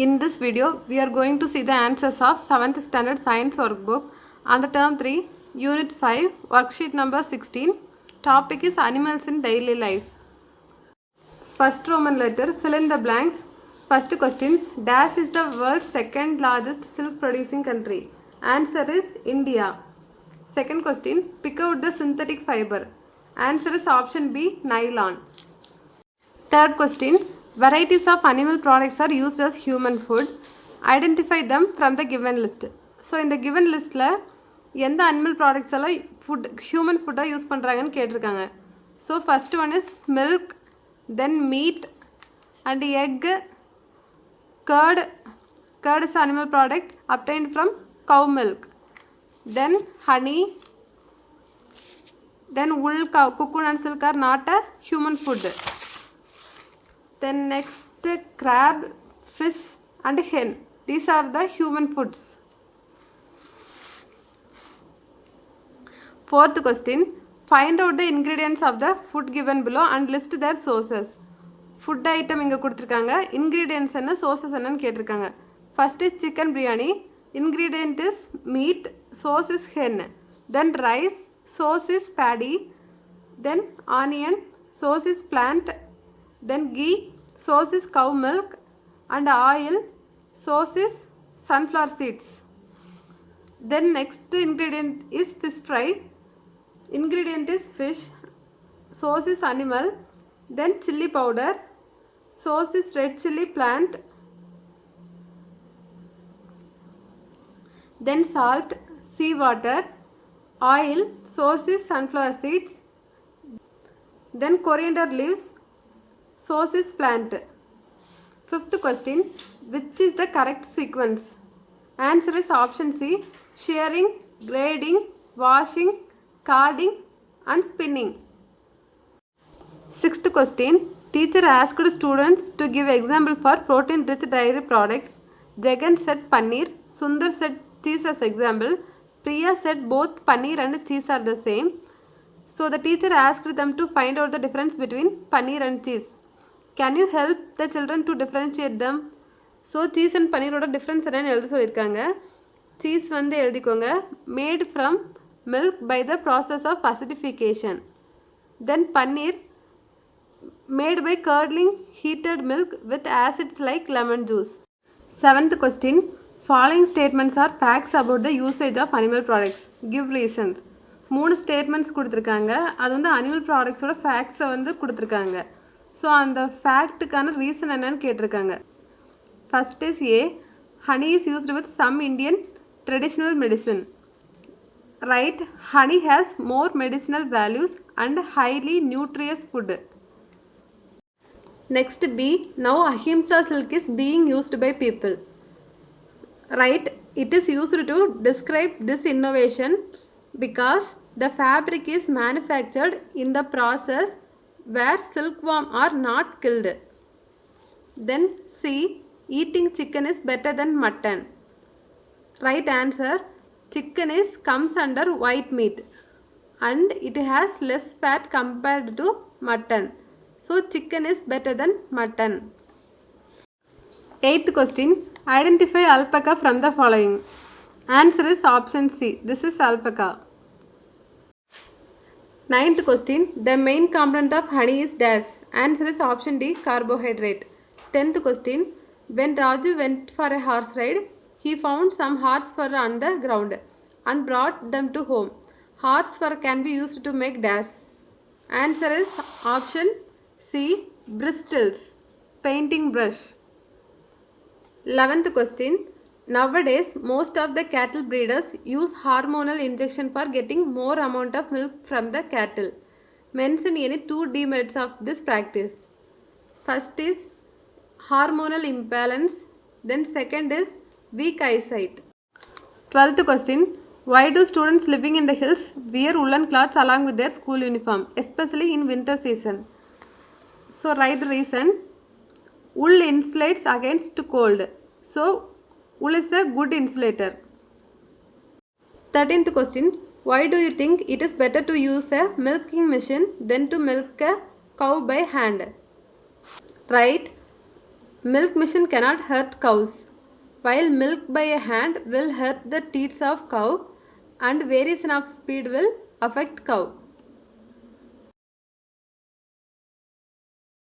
In this video, we are going to see the answers of 7th Standard Science Workbook under Term 3, Unit 5, Worksheet number 16. Topic is Animals in Daily Life. First Roman letter, fill in the blanks. First question, Dash is the world's second largest silk producing country. Answer is India. Second question, pick out the synthetic fiber. Answer is option B, nylon. Third question, varieties of animal products are used as human food. Identify them from the given list. So in the given list எந்த animal products எல்லாம் human food use பண்ணுறாங்கன்னு கேட்டிருக்காங்க. So first one is milk, then meat and egg, curd. Curd is animal product obtained from cow milk. Then honey, then wool, cocoon and silk are not a human food. Then next, crab, fish and hen. These are the human foods. Fourth question, find out the ingredients of the food given below and list their sources. Food item இங்க கொடுத்திருக்காங்க, ingredients என்ன sources என்னன்னு கேட்டிருக்காங்க. First is chicken biryani, ingredient is meat, source is hen. Then rice, source is paddy. Then onion, source is plant. Then ghee, source is cow milk, and oil, source is sunflower seeds. Then next ingredient is fish fry. Ingredient is fish, source is animal. Then chili powder, source is red chili plant. Then salt, sea water. Oil, source is sunflower seeds. Then coriander leaves, source is plant. Fifth question, which is the correct sequence? Answer is option C, shearing, grading, washing, carding and spinning. Sixth question, teacher asked students to give example for protein rich dairy products. Jagan said paneer, Sundar said cheese as example, Priya said both paneer and cheese are the same. So the teacher asked them to find out the difference between paneer and cheese. Can you help the children to differentiate them? So cheese and paneer oda difference என்னன்னு எழுத சொல்லிருக்காங்க. Cheese வந்து எழுதிக்கோங்க, made from milk by the process of acidification. Then paneer, made by curdling heated milk with acids like lemon juice. Seventh question, following statements are facts about the usage of animal products. Give reasons. 3 statements கொடுத்திருக்காங்க, அது வந்து animal products ஓட facts வந்து கொடுத்திருக்காங்க. So அந்த ஃபேக்ட்டுக்கான reason என்னன்னு கேட்டிருக்காங்க. First is A, honey is used with some Indian traditional medicine. Right, honey has more medicinal values and highly nutritious food. Next B, now ahimsa silk is being used by people. Right, it is used to describe this innovation because the fabric is manufactured in the process where silkworm are not killed. Then C, eating chicken is better than mutton. Right answer, chicken comes under white meat and it has less fat compared to mutton. So chicken is better than mutton. Eighth question, identify alpaca from the following. Answer is option C, this is alpaca. Ninth question, the main component of honey is dash. Answer is option D, carbohydrate. 10th question, when Raju went for a horse ride, he found some horse fur on the ground and brought them to home. Horse fur can be used to make dash. Answer is option C, bristles, painting brush. 11th question, nowadays most of the cattle breeders use hormonal injection for getting more amount of milk from the cattle. Mention any 2 demerits of this practice. First is hormonal imbalance, then second is weak eyesight. 12th question, why do students living in the hills wear woolen cloths along with their school uniform, especially in winter season? So write the reason. Wool insulates against cold, so wool is a good insulator. 13th question, why do you think it is better to use a milking machine than to milk a cow by hand? Right, Milk machine cannot hurt cows, while milk by a hand will hurt the teats of cow and variation of speed will affect cow.